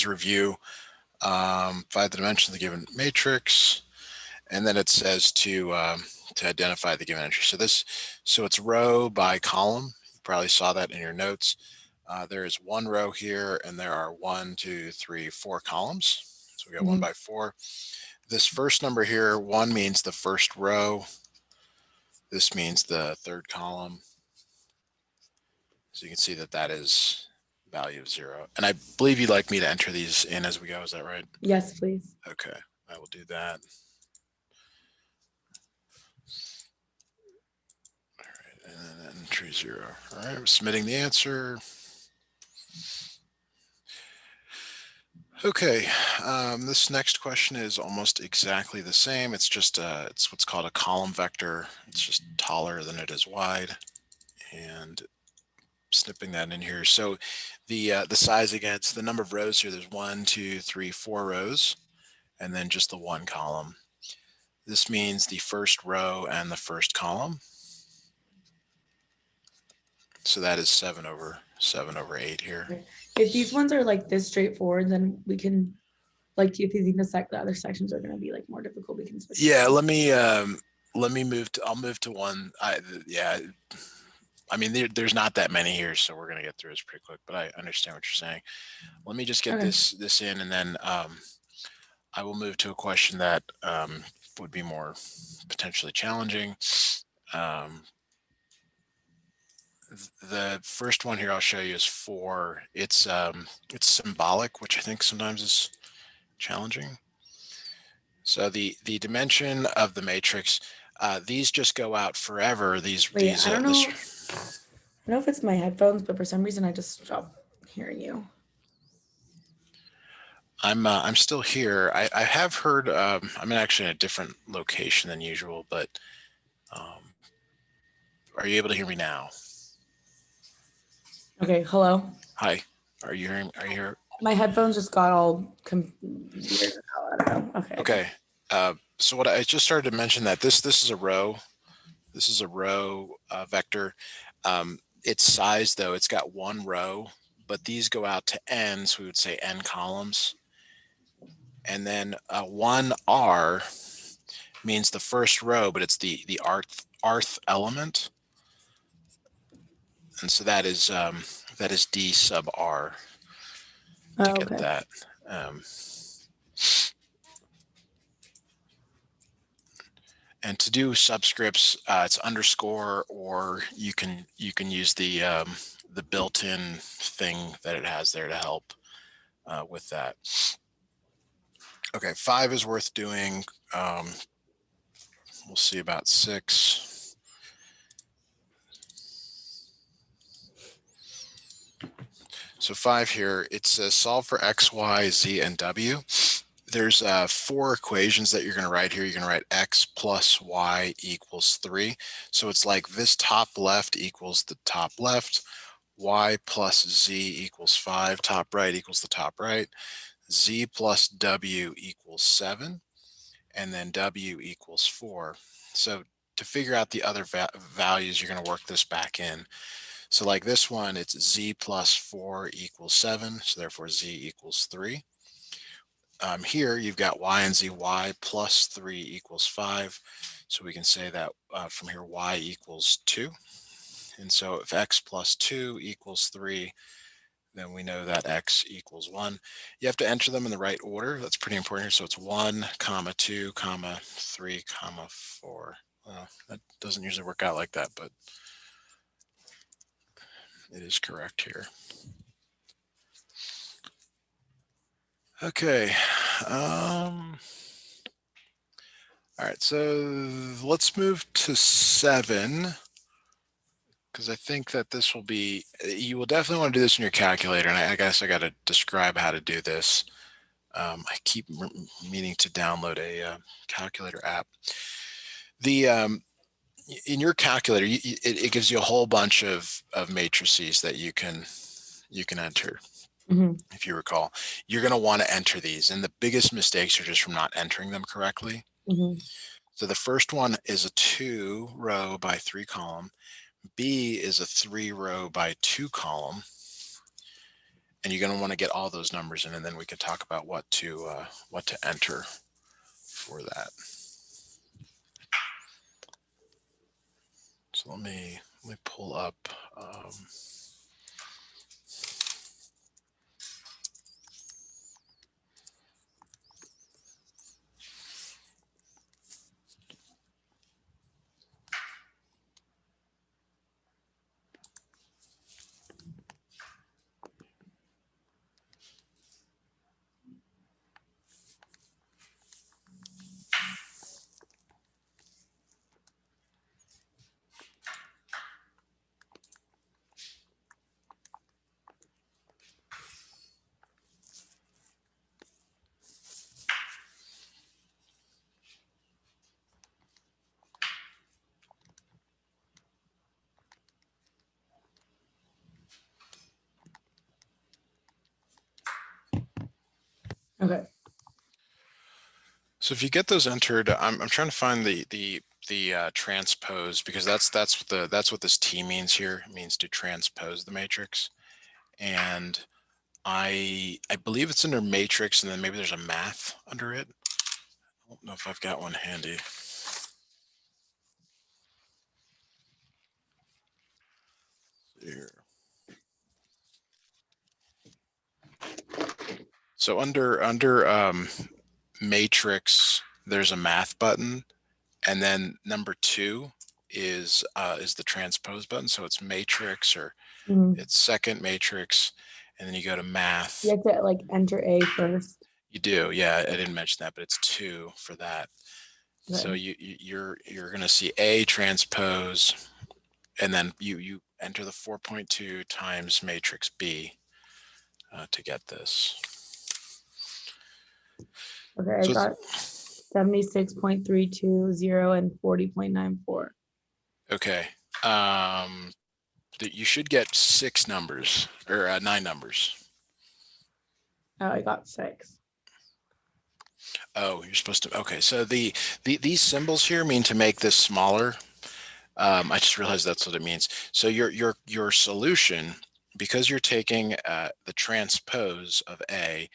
review, find the dimension of the given matrix, and then it says to identify the given entry. So it's row by column. You probably saw that in your notes. There is one row here, and there are 1, 2, 3, 4 columns. So we got 1 by 4. This first number here, 1 means the first row. This means the third column. So you can see that that is value of 0. And I believe you'd like me to enter these in as we go. Is that right? Yes, please. Okay, I will do that. All right, and then entry 0. All right, I'm submitting the answer. Okay, this next question is almost exactly the same. It's just it's what's called a column vector. It's just taller than it is wide, and snipping that in here. So the size again, it's the number of rows here. There's 1, 2, 3, 4 rows, and then just the one column. This means the first row and the first column. So that is 7 over 8 here. Okay. If these ones are like this straightforward, then we can, like, if you think the other sections are going to be like more difficult, we can switch. Yeah, let me move to. I'll move to one. Yeah. I mean, there's not that many here, so we're going to get through this pretty quick, but I understand what you're saying. Let me just get this in, and then I will move to a question that would be more potentially challenging. The first one here I'll show you is 4. It's symbolic, which I think sometimes is challenging. So the dimension of the matrix, these just go out forever. I don't know. I don't know if it's my headphones, but for some reason I just stopped hearing you. I'm still here. I have heard. I'm actually in a different location than usual, but are you able to hear me now? Okay. Hello. Hi. Are you hearing? Are you here? My headphones just got all weird. I don't know. Okay. Okay. So what I just started to mention that this is a row. This is a row vector. Its size, though, it's got one row, but these go out to n, so we would say n columns. And then 1r means the first row, but it's the rth element. And so that is d sub r to get that. And to do subscripts, it's underscore, or you can use the built-in thing that it has there to help with that. Okay, 5 is worth doing. We'll see about 6. So 5 here, it says solve for x, y, z, and w. There's 4 equations that you're going to write here. You're going to write x plus y equals 3. So it's like this top left equals the top left, y plus z equals 5, top right equals the top right, z plus w equals 7, and then w equals 4. So to figure out the other values, you're going to work this back in. So like this one, it's z plus 4 equals 7, so therefore z equals 3. Here you've got y and z, y plus 3 equals 5. So we can say that from here y equals 2. And so if x plus 2 equals 3, then we know that x equals 1. You have to enter them in the right order. That's pretty important here. So it's 1, comma 2, comma 3, comma 4. That doesn't usually work out like that, but it is correct here. Okay. All right, so let's move to 7, because I think that this will be, you will definitely want to do this in your calculator, and I guess I got to describe how to do this. I keep meaning to download a calculator app. In your calculator, it gives you a whole bunch of matrices that you can enter. If you recall, you're going to want to enter these, and the biggest mistakes are just from not entering them correctly. So the first one is a 2 row by 3 column. B is a 3 row by 2 column. and you're going to want to get all those numbers in, and then we can talk about what to enter for that. So let me pull up. Okay. So if you get those entered, I'm trying to find the transpose, because that's what this T means here. It means to transpose the matrix, and I believe it's under matrix, and then maybe there's a math under it. I don't know if I've got one handy. Here. So under matrix, there's a math button, and then number 2 is the transpose button. So it's matrix, or it's second matrix, and then you go to math. You have to like enter A first. You do, yeah. I didn't mention that, but it's 2 for that. Okay. So you're going to see A transpose, and then you enter the 4.2 times matrix B to get this. Okay, So I got 76.320 and 40.94. Okay. You should get 6 numbers, or 9 numbers. Oh, I got 6. Oh, you're supposed to. Okay, so these symbols here mean to make this smaller. I just realized that's what it means. So your solution, because you're taking the transpose of A,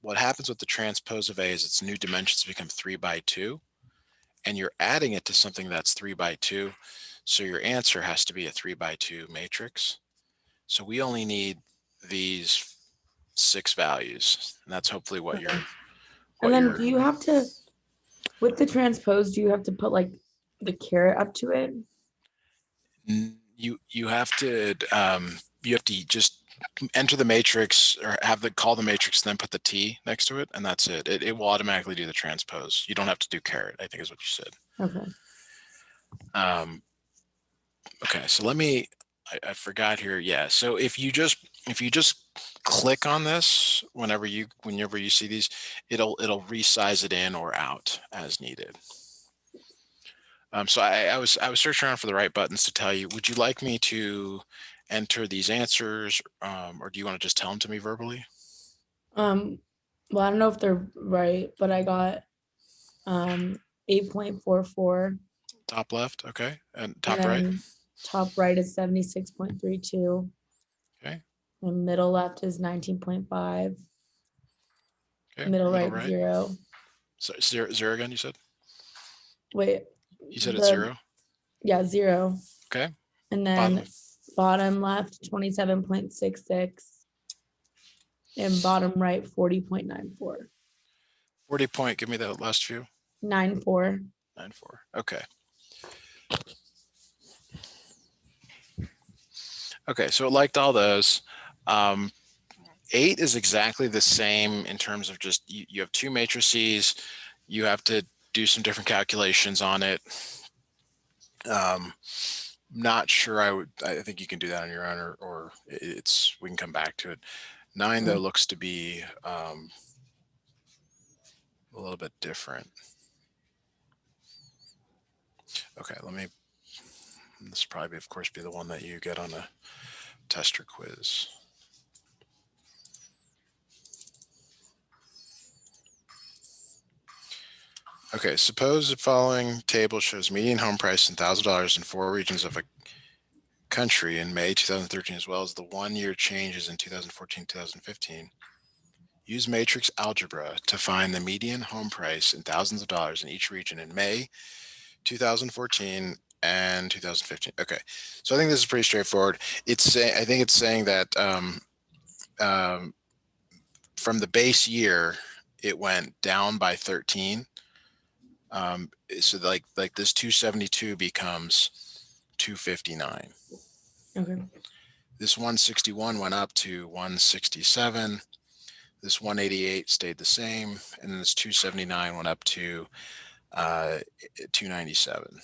what happens with the transpose of A is its new dimensions become 3 by 2, and you're adding it to something that's 3 by 2. So your answer has to be a 3 by 2 matrix. So we only need these 6 values, and that's hopefully what you're. And then do you have to, with the transpose, do you have to put like the caret up to it? You have to just enter the matrix, or call the matrix, and then put the T next to it, and that's it. It will automatically do the transpose. You don't have to do caret, I think is what you said. Okay. Okay, so let me. I forgot here. Yeah. So if you just click on this whenever you see these, it'll resize it in or out as needed. So I was searching around for the right buttons to tell you. Would you like me to enter these answers, or do you want to just tell them to me verbally? Well, I don't know if they're right, but I got 8.44. Top left, okay, and top And right. then top right is 76.32. Okay. And middle left is 19.5. Okay. Middle right 0. So zero again, you said? Wait. You said it's 0? Yeah, 0. Okay. And then bottom left 27.66. And bottom right 40.94. 40 point, give me that last few. 94. 94. Okay. Okay, so it liked all those. 8 is exactly the same in terms of just you have 2 matrices. You have to do some different calculations on it. Not sure I think you can do that on your own, or we can come back to it. 9 though looks to be a little bit different. Okay, this will probably of course be the one that you get on a tester quiz. Okay, suppose the following table shows median home price in $1,000 in 4 regions of a country in May 2013, as well as the 1-year changes in 2014, 2015. Use matrix algebra to find the median home price in thousands of dollars in each region in May 2014 and 2015. Okay, so I think this is pretty straightforward. I think it's saying that from the base year, it went down by 13. So like this 272 becomes 259. Okay. This 161 went up to 167. This 188 stayed the same, and then this 279 went up to 297.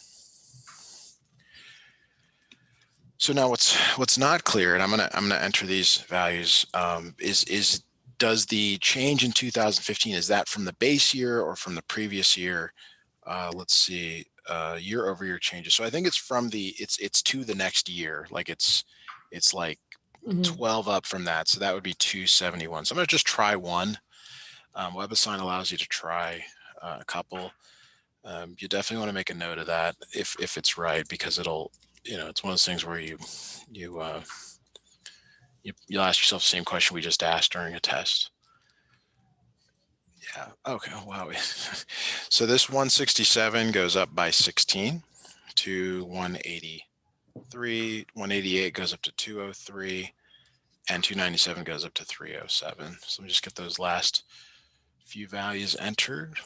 So now what's not clear, and I'm gonna enter these values, is does the change in 2015, is that from the base year or from the previous year? Let's see, year over year changes. So I think it's from it's to the next year. Like it's like 12 up from that. So that would be 271. So I'm gonna just try one. WebAssign allows you to try a couple. You definitely want to make a note of that if it's right, because it'll, it's one of those things where you'll ask yourself the same question we just asked during a test. Yeah. Okay. Wow. So this 167 goes up by 16 to 183. 188 goes up to 203, and 297 goes up to 307. So let me just get those last few values entered.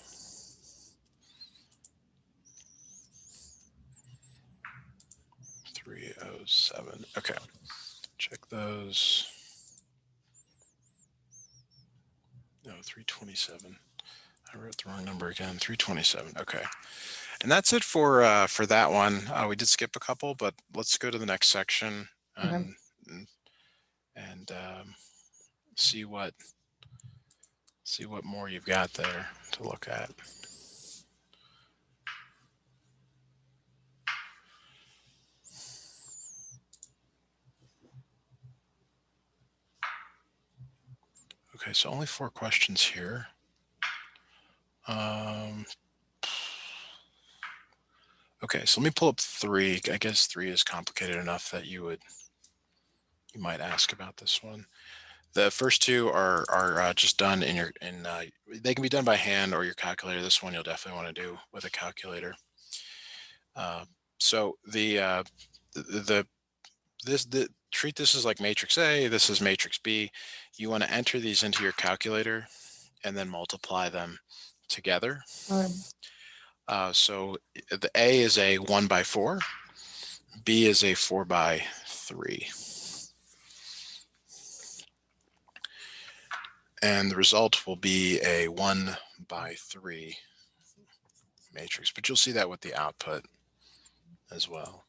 .307. Okay. Check those. No, 327. I wrote the wrong number again. 327. Okay. And that's it for that one. We did skip a couple, but let's go to the next section and see what more you've got there to look at. Okay, so only 4 questions here. Okay, so let me pull up 3. I guess 3 is complicated enough that you might ask about this one. The first 2 are just done they can be done by hand or your calculator. This one you'll definitely want to do with a calculator. So treat this as like matrix A. This is matrix B. You want to enter these into your calculator and then multiply them together. So the A is a 1 by 4. B is a 4 by 3. And the result will be a 1 by 3 matrix, but you'll see that with the output as well.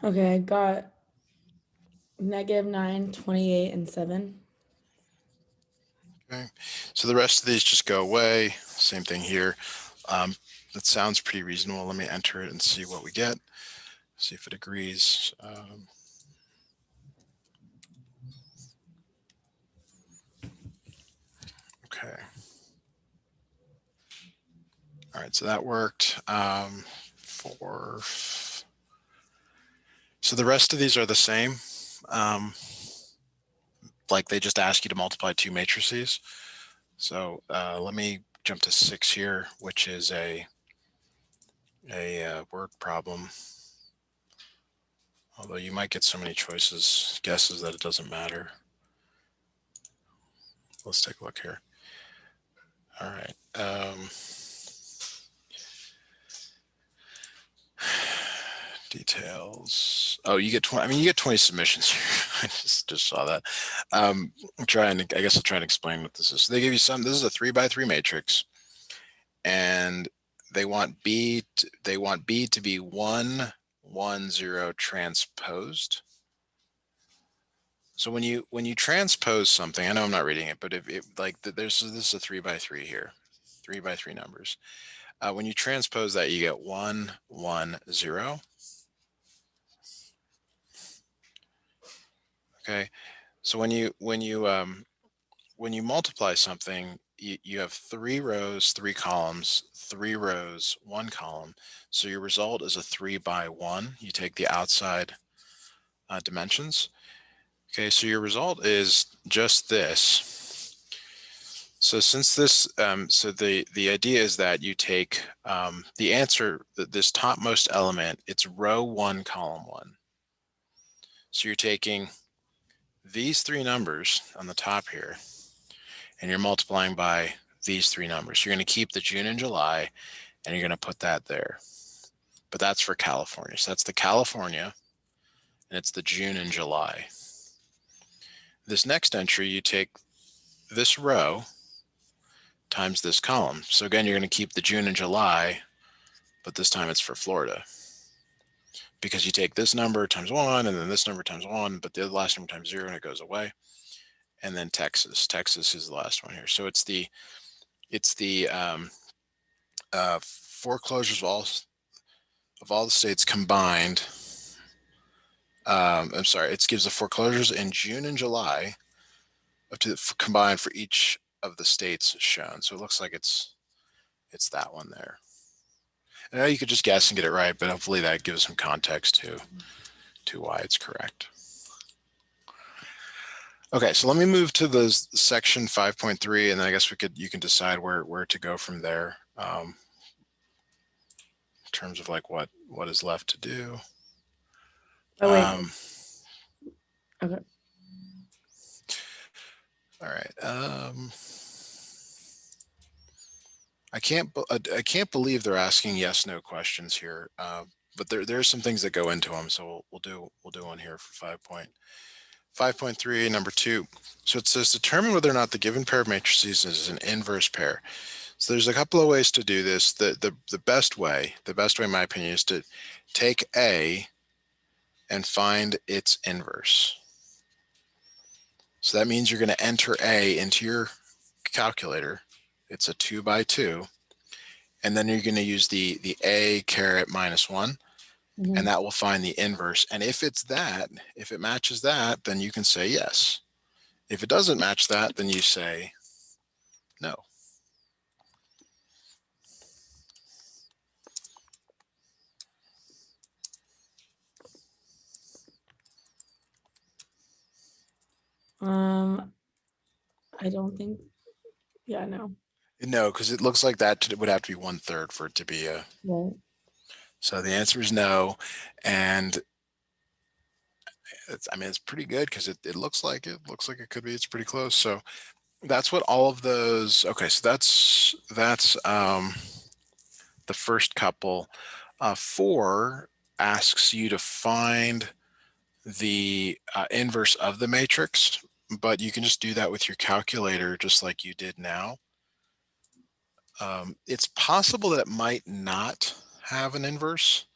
Okay, I got -9, 28, and 7. Okay, so the rest of these just go away. Same thing here. That sounds pretty reasonable. Let me enter it and see what we get. See if it agrees. Okay. All right, so that worked. So the rest of these are the same. Like they just ask you to multiply 2 matrices. So let me jump to 6 here, which is a word problem. Although you might get so many guesses that it doesn't matter. Let's take a look here. All right. Details. Oh, you get 20. I mean, you get 20 submissions here. I just saw that. I'm trying to, I guess I'll try and explain what this is. So they give you some, this is a 3x3 matrix, and they want B to be 1, 1, 0 transposed. So when you transpose something, I know I'm not reading it, but if it like this is a 3x3 here, 3x3 numbers. When you transpose that, you get 1, 1, 0. Okay, so when you multiply something, you have 3 rows, 3 columns, 3 rows, 1 column. So your result is a 3x1. You take the outside dimensions. Okay, so your result is just this. So since this, so the idea is that you take the answer, this topmost element, it's row 1, column 1. So you're taking these 3 numbers on the top here, and you're multiplying by these 3 numbers. You're going to keep the June and July, and you're going to put that there. But that's for California. So that's the California, and it's the June and July. This next entry, you take this row times this column. So again, you're going to keep the June and July, but this time it's for Florida. Because you take this number times 1, and then this number times 1, but the last number times 0, and it goes away. And then Texas. Texas is the last one here. So it's the foreclosures of all the states combined. I'm sorry, it gives the foreclosures in June and July up to combined for each of the states shown. So it looks like it's that one there. I know you could just guess and get it right, but hopefully that gives some context to why it's correct. Okay, so let me move to the section 5.3, and then I guess you can decide where to go from there in terms of like what is left to do. Oh wait. Okay. All right. I can't believe they're asking yes/no questions here, but there's some things that go into them. So we'll do one here for 5.3, number 2. So it says determine whether or not the given pair of matrices is an inverse pair. So there's a couple of ways to do this. The best way, in my opinion, is to take A and find its inverse. So that means you're going to enter A into your calculator. It's a 2x2. And then you're going to use the A caret minus 1, and that will find the inverse. And if it's that, if it matches that, then you can say yes. If it doesn't match that, then you say no. I don't think. Yeah, no. No, because it looks like that would have to be 1/3 for it to be a. Right. So the answer is no, and it's pretty good because it looks like it could be. It's pretty close. So that's what all of those. Okay, so that's the first couple. 4 asks you to find the inverse of the matrix, but you can just do that with your calculator just like you did now. It's possible that it might not have an inverse.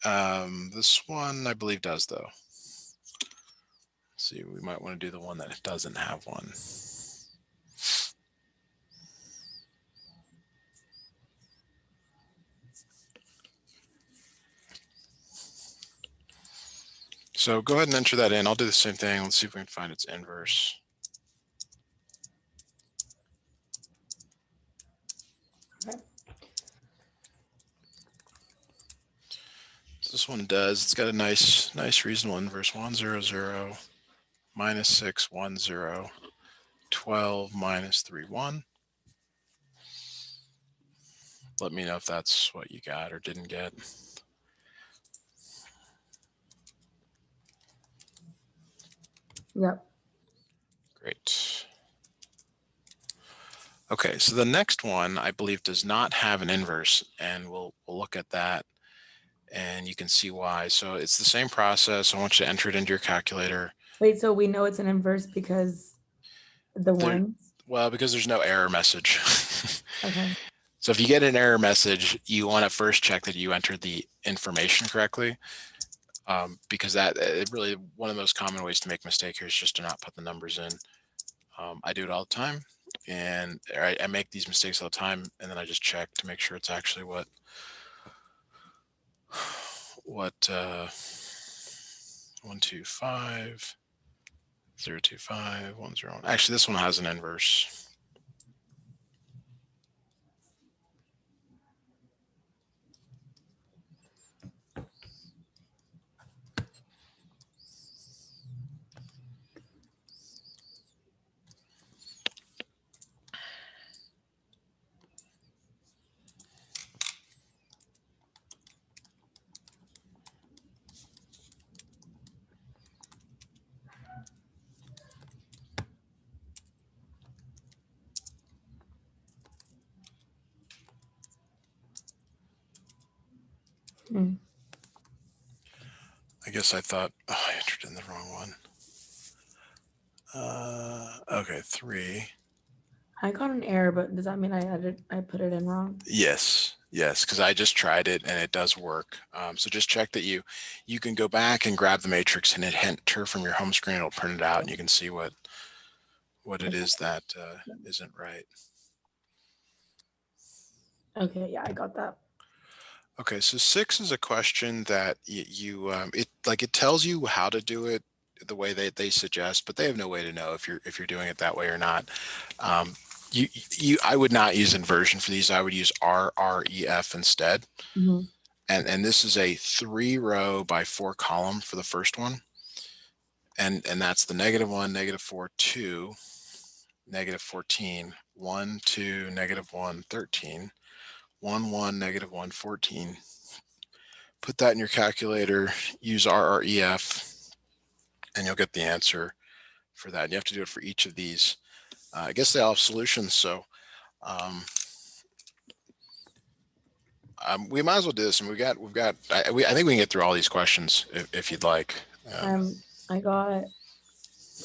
This one I believe does though. Let's see, we might want to do the one that doesn't have one. So go ahead and enter that in. I'll do the same thing. Let's see if we can find its inverse. Okay. So this one does. It's got a nice reasonable inverse. 1, 0, 0, minus 6, 1, 0, 12, minus 3, 1. Let me know if that's what you got or didn't get. Yep. Great. Okay, so the next one I believe does not have an inverse, and we'll look at that and you can see why. So it's the same process. I want you to enter it into your calculator. Wait, so we know it's an inverse because the ones? Well, because there's no error message. Okay. So if you get an error message, you want to first check that you entered the information correctly, because that really one of the most common ways to make a mistake here is just to not put the numbers in. I do it all the time, and I make these mistakes all the time, and then I just check to make sure it's actually what 125 025 101. Actually, this one has an inverse. Hmm. I guess I thought, oh, I entered in the wrong one. Okay, 3. I got an error, but does that mean I put it in wrong? Yes, because I just tried it and it does work. So just check that you can go back and grab the matrix and hit enter from your home screen. It'll print it out and you can see what it is that isn't right. Okay, yeah, I got that. Okay, so 6 is a question that it tells you how to do it the way they suggest, but they have no way to know if you're doing it that way or not. I would not use inversion for these. I would use RREF instead. Mhm. And this is a 3-row by 4 column for the first one. And that's the -1, -4, 2, -14, 1, 2, -1, 13, 1, 1, -1, 14. Put that in your calculator, use RREF, and you'll get the answer for that. And you have to do it for each of these. I guess they all have solutions, so we might as well do this. And we've got. I think we can get through all these questions if you'd like. I got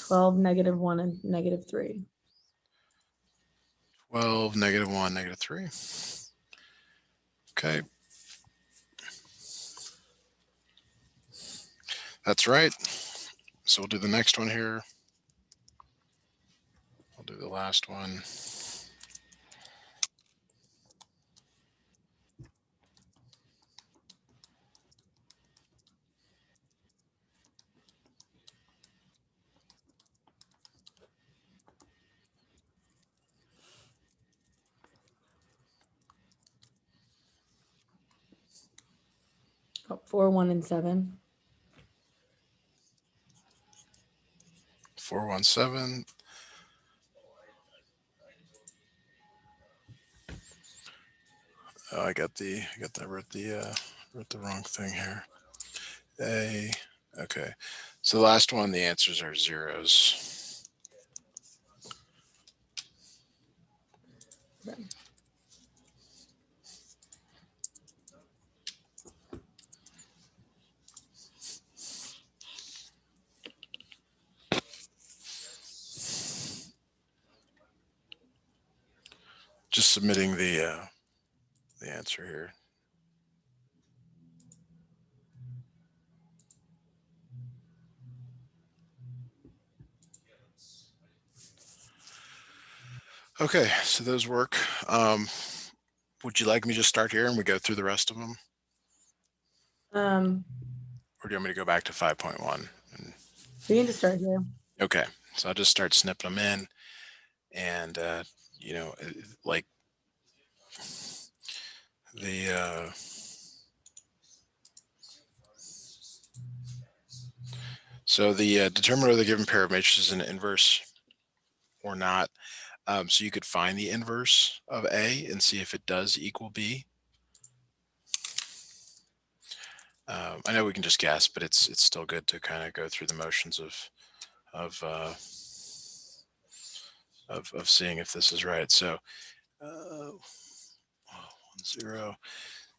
12, -1, and -3. 12, -1, -3. Okay. That's right. So we'll do the next one here. I'll do the last one. Got 4, 1, and 7. 417. Oh, I wrote the wrong thing here. Okay. So the last one, the answers are zeros. Okay. Just submitting the answer here. Okay, so those work. Would you like me to just start here and we go through the rest of them? Or do you want me to go back to 5.1? We can just start here. Okay, so I'll just start snipping them in. And, like the, so the determiner of the given pair of matrices is an inverse or not. So you could find the inverse of A and see if it does equal B. I know we can just guess, but it's still good to kind of go through the motions of seeing if this is right. So 1, 0.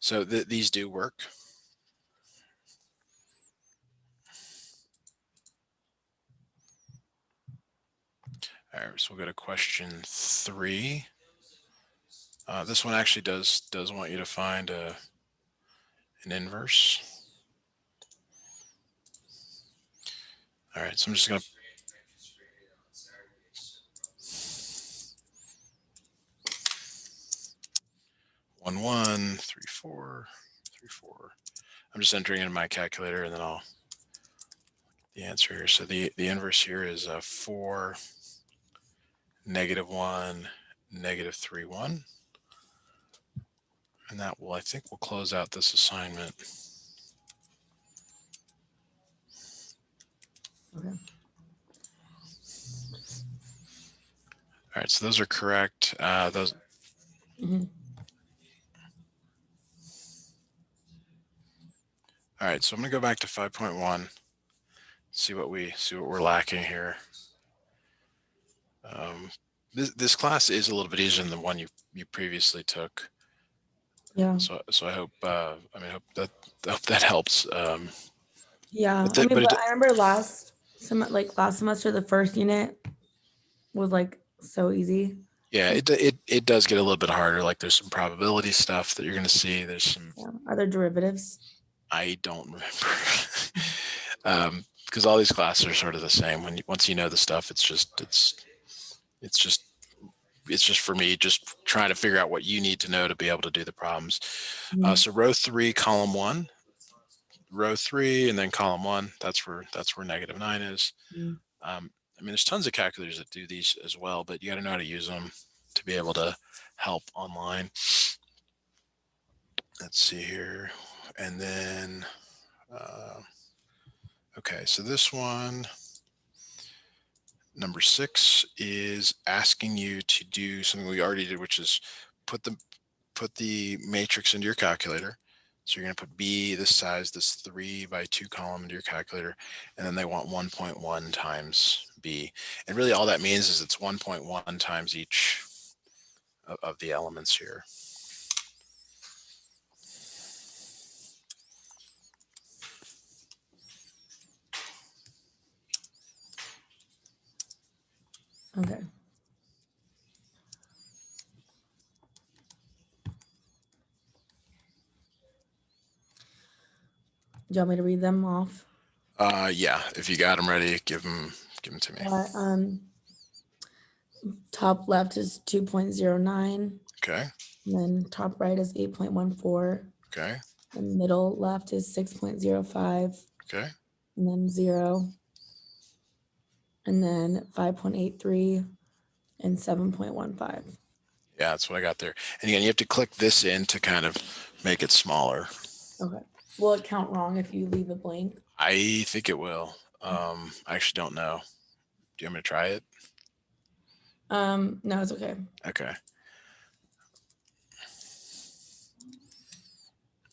So these do work. All right, so we'll go to question 3. This one actually does want you to find an inverse. All right, so I'm just going to 1 1 3 4 3 4. I'm just entering in my calculator and then I'll the answer here. So the inverse here is 4 -1 -3 1, and that will, I think, will close out this assignment. Okay. All right, so those are correct. Those. Mhm. All right, so I'm going to go back to 5.1. See what we're lacking here. This class is a little bit easier than the one you previously took. Yeah. So I hope I hope that helps. Yeah. But I remember last semester, the first unit was like so easy. yeah, it does get a little bit harder. Like there's some probability stuff that you're going to see. There's some. Yeah. Are there derivatives? I don't remember. Because all these classes are sort of the same. Once you know the stuff, it's just for me just trying to figure out what you need to know to be able to do the problems. So row 3, column 1, row 3, and then column 1. That's where -9 is. I mean, there's tons of calculators that do these as well, but you got to know how to use them to be able to help online. Let's see here, and then okay, so this one. Number 6 is asking you to do something we already did, which is put the matrix into your calculator. So you're going to put B this size, this 3 by 2 column into your calculator, and then they want 1.1 times B. And really all that means is it's 1.1 times each of the elements here. Okay. Do you want me to read them off? Yeah, if you got them ready, give them to me. Top left is 2.09. Okay. And then top right is 8.14. Okay. And middle left is 6.05. Okay. And then 0. And then 5.83 and 7.15. Yeah, that's what I got there. And again, you have to click this in to kind of make it smaller. Okay. Will it count wrong if you leave it blank? I think it will. I actually don't know. Do you want me to try it? No, it's okay. Okay.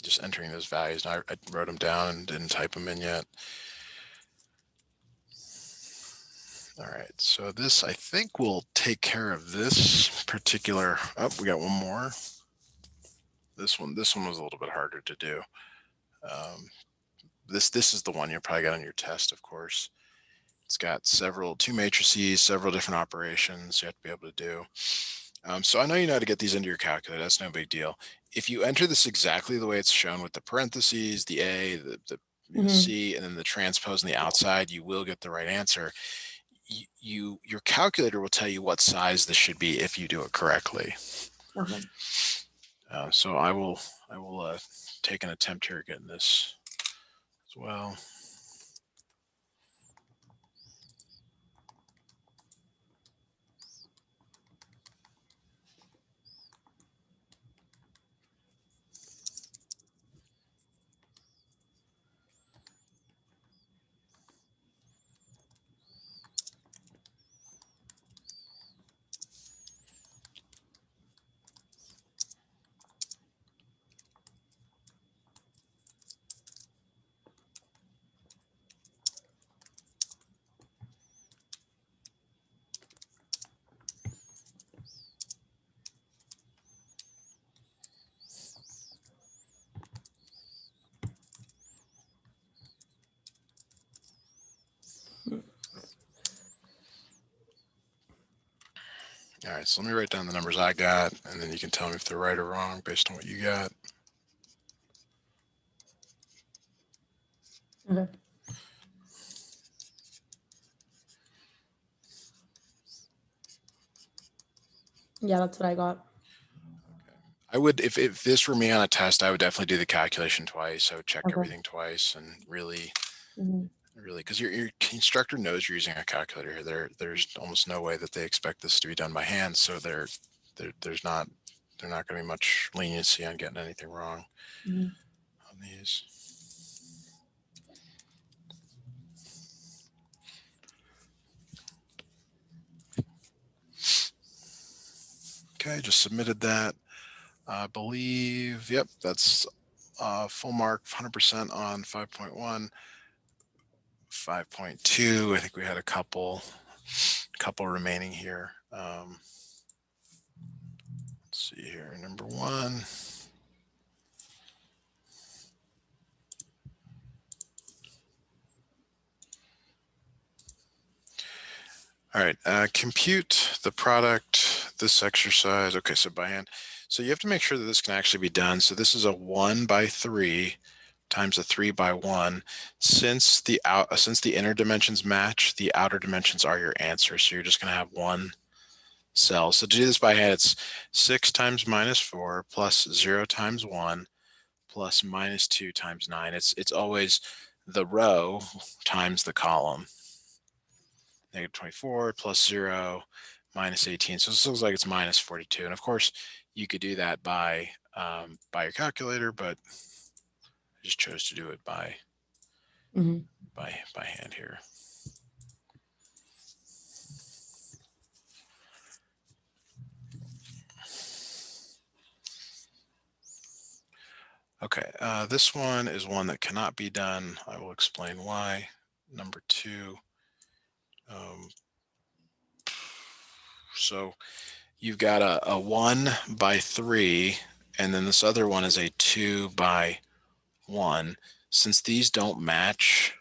Just entering those values. I wrote them down and didn't type them in yet. All right, so this, I think, will take care of this particular. Oh, we got one more. This one was a little bit harder to do. This is the one you'll probably get on your test, of course. It's got two matrices, several different operations you have to be able to do. So I know you know how to get these into your calculator. That's no big deal. If you enter this exactly the way it's shown with the parentheses, the A, the C, and then the transpose on the outside, you will get the right answer. Your calculator will tell you what size this should be if you do it correctly. Okay. So I will take an attempt here at getting this as well. All right, so let me write down the numbers I got, and then you can tell me if they're right or wrong based on what you got. Okay. Yeah, that's what I got. I would, if this were me on a test, I would definitely do the calculation twice. I would check Okay. everything twice and really, Mhm. really, because your instructor knows you're using a calculator here. There's almost no way that they expect this to be done by hand, so there's not going to be much leniency on getting anything wrong Mhm. on these. Okay, just submitted that. I believe, yep, that's full mark, 100% on 5.1. 5.2, I think we had a couple remaining here. Let's see here, number 1. All right, compute the product, this exercise. Okay, so by hand. So you have to make sure that this can actually be done. So this is a 1 by 3 times a 3 by 1. Since the inner dimensions match, the outer dimensions are your answer. So you're just going to have one cell. So to do this by hand, it's 6 times minus 4 plus 0 times 1 plus minus 2 times 9. It's always the row times the column. Negative 24 plus 0 minus 18. So this looks like it's minus 42. And of course, you could do that by your calculator, but I just chose to do it by Mhm. hand here. Okay, this one is one that cannot be done. I will explain why. Number 2. So you've got a 1 by 3, and then this other one is a 2 by 1. Since these don't match,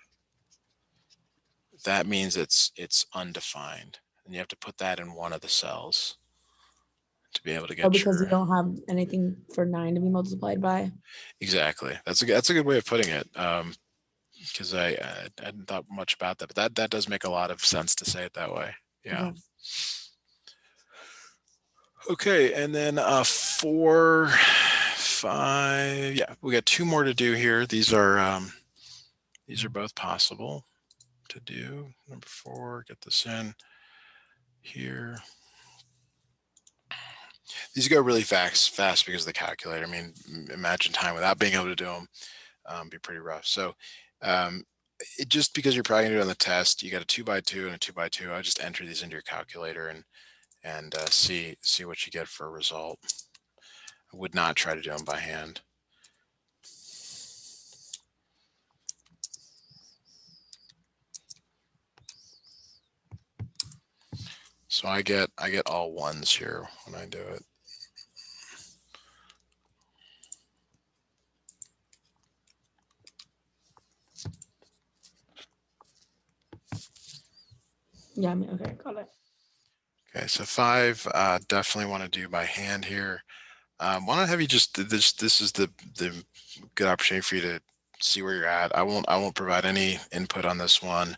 that means it's undefined, and you have to put that in one of the cells to be able to Oh, get because you your don't have anything for 9 to be multiplied by. exactly. That's a good way of putting it. Because I hadn't thought much about that, but that does make a lot of sense to say it that way. Yeah. Okay. Okay, and then 4, 5. Yeah, we got 2 more to do here. These are both possible to do. Number 4, get this in here. These go really fast because of the calculator. I mean, imagine time without being able to do them. Be pretty rough. So just because you're probably gonna do it on the test, you got a 2 by 2 and a 2 by 2. I just enter these into your calculator and see what you get for a result. I would not try to do them by hand. So I get all ones here when I do it. Yeah, I mean, okay, got it. Okay, so 5 definitely want to do by hand here. Why don't I have you just this is the good opportunity for you to see where you're at. I won't provide any input on this one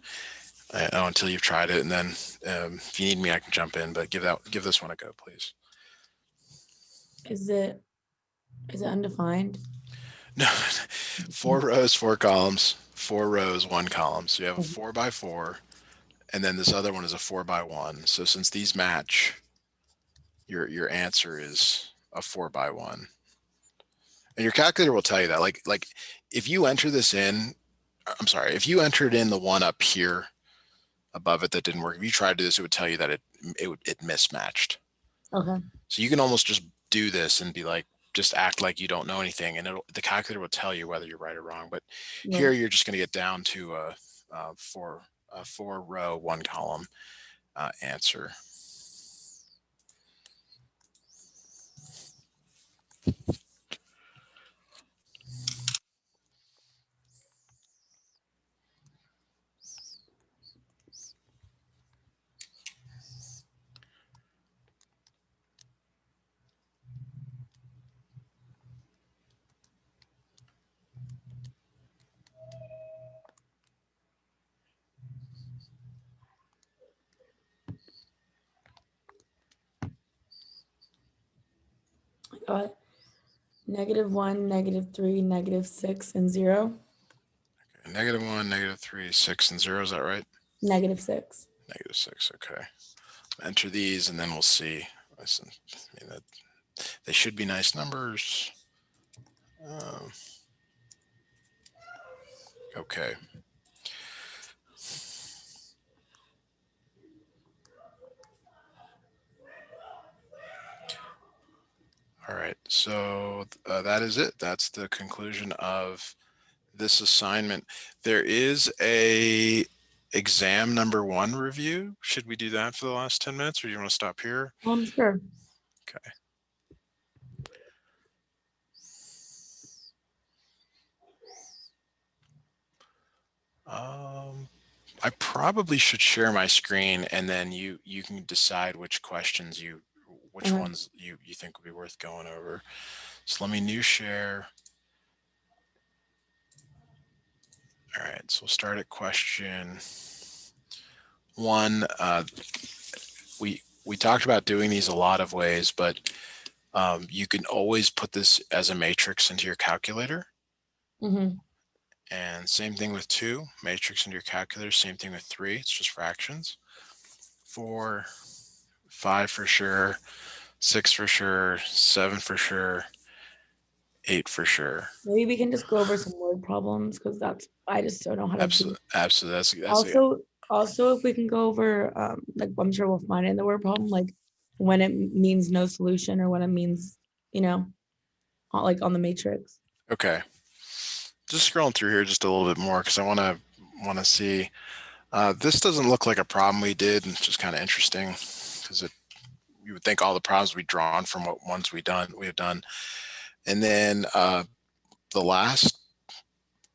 until you've tried it, and then if you need me, I can jump in. But give this one a go, please. Is it undefined? No, 4 rows, 4 columns, 4 rows, 1 column. So you have a 4 by 4, and then this other one is a 4 by 1. So since these match, your answer is a 4 by 1. And your calculator will tell you that. Like if you enter this in, I'm sorry, if you entered in the one up here above it that didn't work, if you tried to do this, it would tell you that it mismatched. Okay. So you can almost just do this and be like, just act like you don't know anything, and the calculator will tell you whether you're right or wrong. But Right. here you're just going to get down to a 4 row, 1 column answer. got -1, -3, -6, and 0. -1, -3, 6, and 0. Is that right? -6. -6. Okay. Enter these, and then we'll see. Listen, I mean, they should be nice numbers. Okay. All right. So that is it. That's the conclusion of this assignment. There is a exam number 1 review. Should we do that for the last 10 minutes, or do you want to stop here? Sure. Okay. I probably should share my screen, and then you can decide which questions which Okay. ones you think would be worth going over. So let me new share. All right, so we'll start at question 1. We talked about doing these a lot of ways, but you can always put this as a matrix into your calculator. Mm-hmm. And same thing with 2, matrix into your calculator. Same thing with 3, it's just fractions. 4, 5 for sure, 6 for sure, 7 for sure, 8 for sure. Maybe we can just go over some word problems because I just don't know how to do. Absolutely. Also, if we can go over, like I'm sure we'll find it in the word problem, like when it means no solution or when it means, like on the matrix. Okay. Just scrolling through here just a little bit more because I want to see. This doesn't look like a problem we did, and it's just kind of interesting because you would think all the problems would be drawn from what ones we have done. And then the last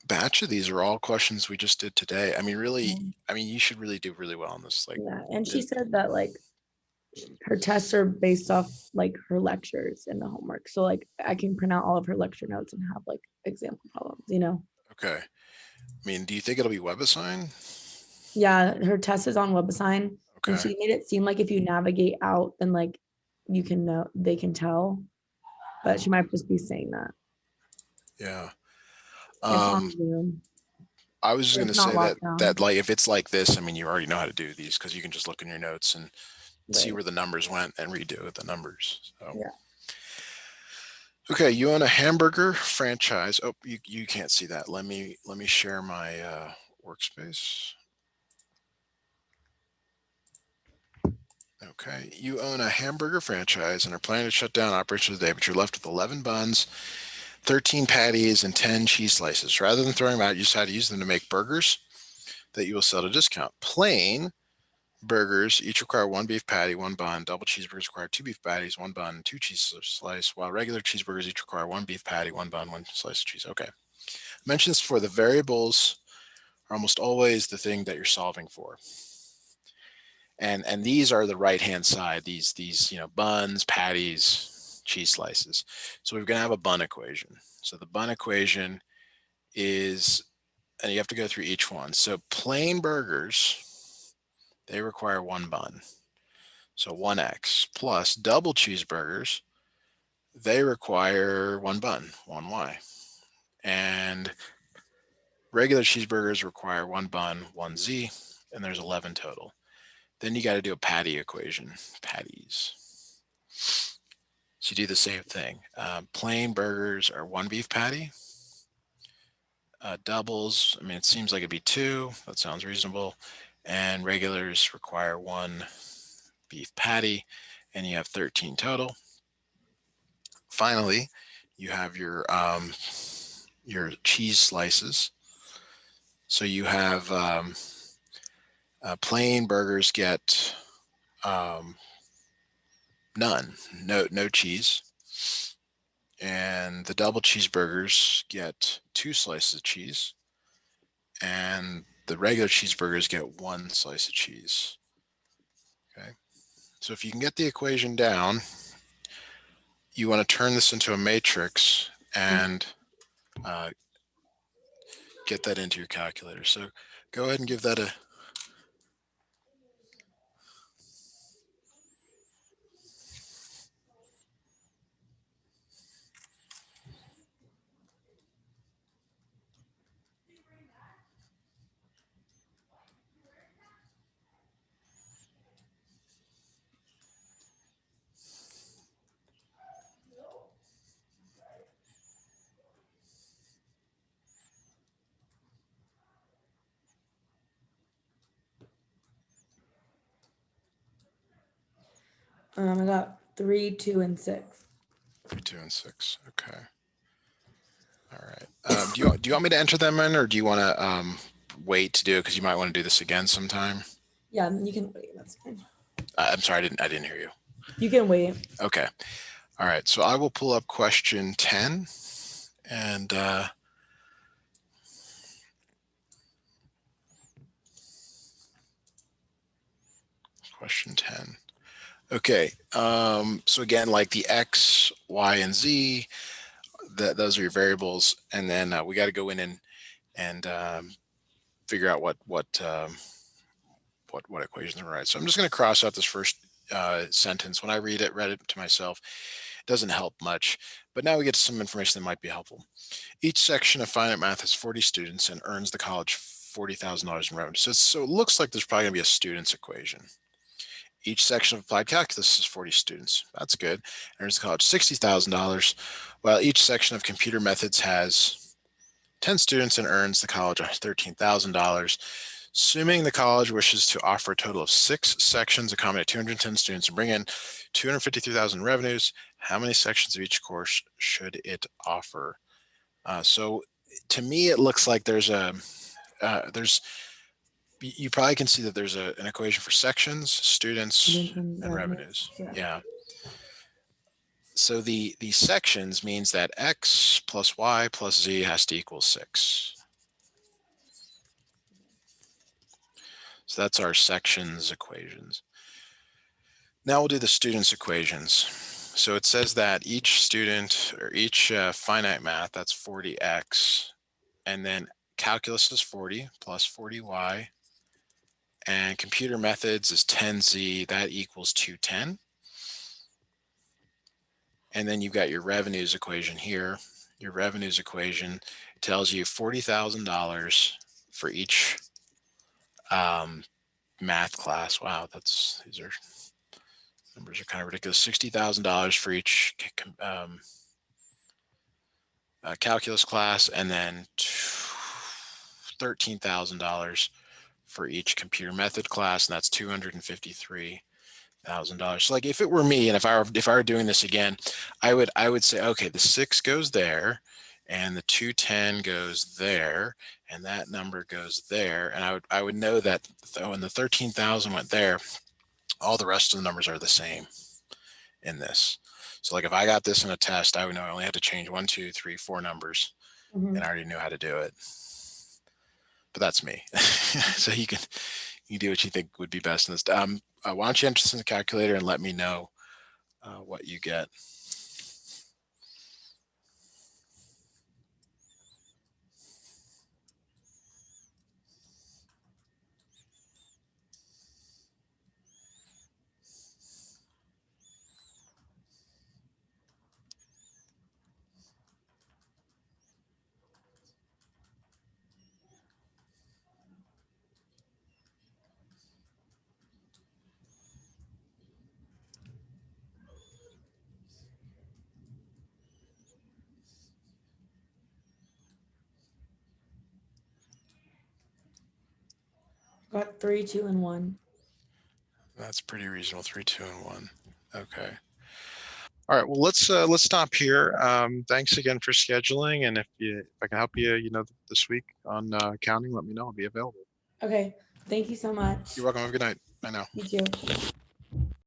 batch of these are all questions we just did today. I mean, really, you should really do really well on this. Like, Yeah, and she said that like her tests are based off like her lectures and the homework. So like I can print out all of her lecture notes and have like example problems. Okay. I mean, do you think it'll be WebAssign? Yeah, her test is on WebAssign, and Okay. she made it seem like if you navigate out, then like you can know they can tell, but she might just be saying that. Yeah. It's on Um, Zoom. I was just So going to it's not say that locked down. like if it's like this, I mean, you already know how to do these because you can just look in your notes and see Right. where the numbers went and redo the numbers. So. Yeah. Okay, you own a hamburger franchise. Oh, you can't see that. Let me share my workspace. Okay, you own a hamburger franchise and are planning to shut down operations today, but you're left with 11 buns, 13 patties, and 10 cheese slices. Rather than throwing them out, you decide to use them to make burgers that you will sell at a discount. Plain burgers each require 1 beef patty, 1 bun. Double cheeseburgers require 2 beef patties, 1 bun, 2 cheese slice, while regular cheeseburgers each require 1 beef patty, 1 bun, 1 slice of cheese. Okay. Mentions for the variables are almost always the thing that you're solving for. And these are the right hand side, these buns, patties, cheese slices. So we're going to have a bun equation. So the bun equation is, and you have to go through each one. So plain burgers, they require 1 bun. So 1x plus double cheeseburgers, they require 1 bun, 1y. And regular cheeseburgers require 1 bun, 1z, and there's 11 total. Then you got to do a patty equation, patties. So you do the same thing. Plain burgers are 1 beef patty. Doubles, I mean, it seems like it'd be 2. That sounds reasonable. And regulars require 1 beef patty, and you have 13 total. Finally, you have your cheese slices. So you have plain burgers get none, no cheese, and the double cheeseburgers get 2 slices of cheese, and the regular cheeseburgers get 1 slice of cheese. Okay, so if you can get the equation down, you want to turn this into a matrix and get that into your calculator. So go ahead and give that a I got 3, 2, and 6. 3, 2, and 6. Okay. All right. Do you want me to enter them in, or do you want to wait to do it because you might want to do this again sometime? Yeah, you can wait. That's fine. I'm sorry, I didn't hear you. You can wait. Okay. All right. So I will pull up question 10, and question 10. Okay. So again, like the x, y, and z, those are your variables, and then we got to go in and figure out what equations are right. So I'm just going to cross out this first sentence. When I read it to myself, it doesn't help much. But now we get to some information that might be helpful. Each section of finite math has 40 students and earns the college $40,000 in revenue. So it looks like there's probably going to be a student's equation. Each section of applied calculus is 40 students. That's good. Earns the college $60,000, while each section of computer methods has 10 students and earns the college $13,000. Assuming the college wishes to offer a total of 6 sections, accommodate 210 students, and bring in $253,000 in revenues, how many sections of each course should it offer? So to me, it looks like there's you probably can see that there's an equation for sections, students, And and revenues. revenues. Yeah. So the sections means that x plus y plus z has to equal 6. So that's our sections equations. Now we'll do the students equations. So it says that each student or each finite math, that's 40x, and then calculus is 40 plus 40y, and computer methods is 10z, that equals 210. And then you've got your revenues equation here. Your revenues equation tells you $40,000 for each math class. Wow, these numbers are kind of ridiculous. $60,000 for each calculus class, and then $13,000 for each computer method class, and that's $253,000. So like if it were me, and if I were doing this again, I would say, okay, the 6 goes there, and the 210 goes there, and that number goes there, and I would know that when the 13,000 went there, all the rest of the numbers are the same in this. So like if I got this in a test, I would know I only had to change 1, 2, 3, 4 numbers, and I already knew how to do it. But that's me. So you do what you think would be best in this. Why don't you enter this in the calculator and let me know what you get. Got 3, 2, and 1. That's pretty reasonable. 3, 2, and 1. Okay. All right. Well, let's stop here. Thanks again for scheduling, and if I can help you, this week on accounting, let me know. I'll be available. Okay. Thank you so much. You're welcome. Have a good night. Bye now. You too.